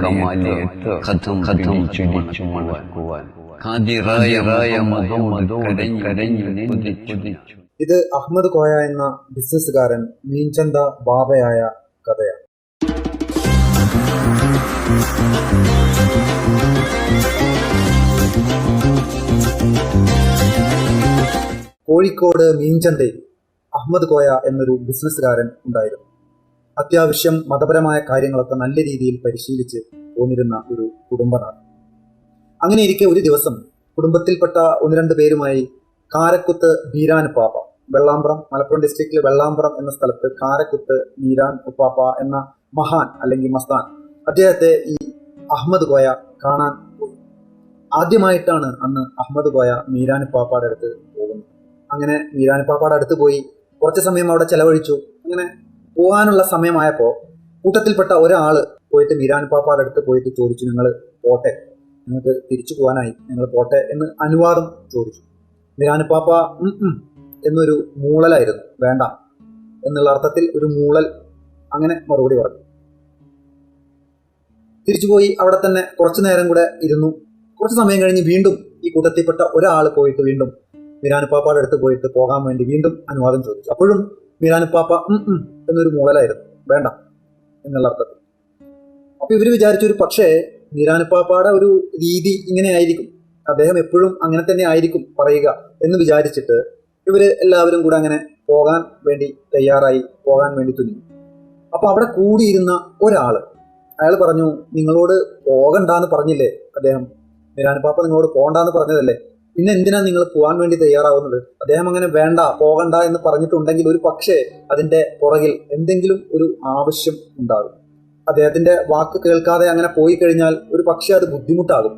കമാലിയത്ത് പിടിച്ചു മണക്കുവാൻ ഖാദിറായ മുഖമൊടുക്കരഞ്ഞു. ഇത് അഹമ്മദ് കോയ എന്ന ബിസിനസ്സുകാരൻ മീൻചന്ത ബാബയായ കഥയാണ്. കോഴിക്കോട് മീൻചന്തയിൽ അഹമ്മദ് കോയ എന്നൊരു ബിസിനസ്സുകാരൻ ഉണ്ടായിരുന്നു. അത്യാവശ്യം മതപരമായ കാര്യങ്ങളൊക്കെ നല്ല രീതിയിൽ പരിശീലിച്ച് പോന്നിരുന്ന ഒരു കുടുംബനാണ്. അങ്ങനെ ഇരിക്കെ ഒരു ദിവസം കുടുംബത്തിൽപ്പെട്ട 1-2 പേരുമായി കാരക്കുത്ത് മീരാൻ ഉപ്പാപ്പ, വെള്ളാമ്പ്രം, മലപ്പുറം ഡിസ്ട്രിക്റ്റിൽ വെള്ളാമ്പ്രം എന്ന സ്ഥലത്ത് കാരക്കുത്ത് മീരാൻ ഉപ്പാപ്പ എന്ന മഹാൻ അല്ലെങ്കിൽ മസ്താൻ, അദ്ദേഹത്തെ ഈ അഹമ്മദ് കോയ കാണാൻ പോയി. ആദ്യമായിട്ടാണ് അന്ന് അഹമ്മദ് കോയ മീരാൻ ഉപ്പാപ്പയുടെ അടുത്ത് പോകുന്നത്. അങ്ങനെ മീരാൻ ഉപ്പാപ്പയുടെ അടുത്ത് പോയി കുറച്ച് സമയം അവിടെ ചെലവഴിച്ചു. അങ്ങനെ പോകാനുള്ള സമയമായപ്പോൾ കൂട്ടത്തിൽപ്പെട്ട ഒരാൾ പോയിട്ട് മീരാൻ ഉപ്പാപ്പയുടെ അടുത്ത് പോയിട്ട് ചോദിച്ചു, നിങ്ങൾ പോട്ടെ, നിങ്ങൾക്ക് തിരിച്ചു പോകാനായി, നിങ്ങൾ പോട്ടെ എന്ന് അനുവാദം ചോദിച്ചു. മീരാൻ ഉപ്പാപ്പ എന്നൊരു മൂളലായിരുന്നു, വേണ്ട എന്നുള്ള അർത്ഥത്തിൽ ഒരു മൂളൽ, അങ്ങനെ മറുപടി പറഞ്ഞു. തിരിച്ചുപോയി അവിടെ തന്നെ കുറച്ചു നേരം കൂടെ ഇരുന്നു. കുറച്ച് സമയം കഴിഞ്ഞ് വീണ്ടും ഈ കൂട്ടത്തിൽപ്പെട്ട ഒരാൾ പോയിട്ട് വീണ്ടും മീരാൻ ഉപ്പാപ്പയുടെ അടുത്ത് പോയിട്ട് പോകാൻ വേണ്ടി വീണ്ടും അനുവാദം ചോദിച്ചു. അപ്പോഴും മീരാൻ ഉപ്പാപ്പ എന്നൊരു മൂളലായിരുന്നു, വേണ്ട എന്നുള്ള അർത്ഥത്തിൽ. അപ്പൊ ഇവര് വിചാരിച്ചു, ഒരു പക്ഷേ മീരാൻ ഉപ്പാപ്പയുടെ ഒരു രീതി ഇങ്ങനെ ആയിരിക്കും, അദ്ദേഹം എപ്പോഴും അങ്ങനെ തന്നെ ആയിരിക്കും പറയുക എന്ന് വിചാരിച്ചിട്ട് ഇവര് എല്ലാവരും കൂടെ അങ്ങനെ പോകാൻ വേണ്ടി തയ്യാറായി, പോകാൻ വേണ്ടി തുനിഞ്ഞു. അപ്പൊ അവിടെ കൂടിയിരുന്ന ഒരാള്, അയാൾ പറഞ്ഞു, നിങ്ങളോട് പോകണ്ടെന്ന് പറഞ്ഞില്ലേ അദ്ദേഹം, മീരാൻ ഉപ്പാപ്പ നിങ്ങളോട് പോകണ്ടെന്ന് പറഞ്ഞതല്ലേ, പിന്നെ എന്തിനാ നിങ്ങൾ പോകാൻ വേണ്ടി തയ്യാറാവുന്നത്? അദ്ദേഹം അങ്ങനെ വേണ്ട പോകണ്ട എന്ന് പറഞ്ഞിട്ടുണ്ടെങ്കിൽ ഒരു പക്ഷേ അതിന്റെ പുറകിൽ എന്തെങ്കിലും ഒരു ആവശ്യം ഉണ്ടാകും. അദ്ദേഹത്തിന്റെ വാക്ക് കേൾക്കാതെ അങ്ങനെ പോയി കഴിഞ്ഞാൽ ഒരു പക്ഷേ അത് ബുദ്ധിമുട്ടാകും.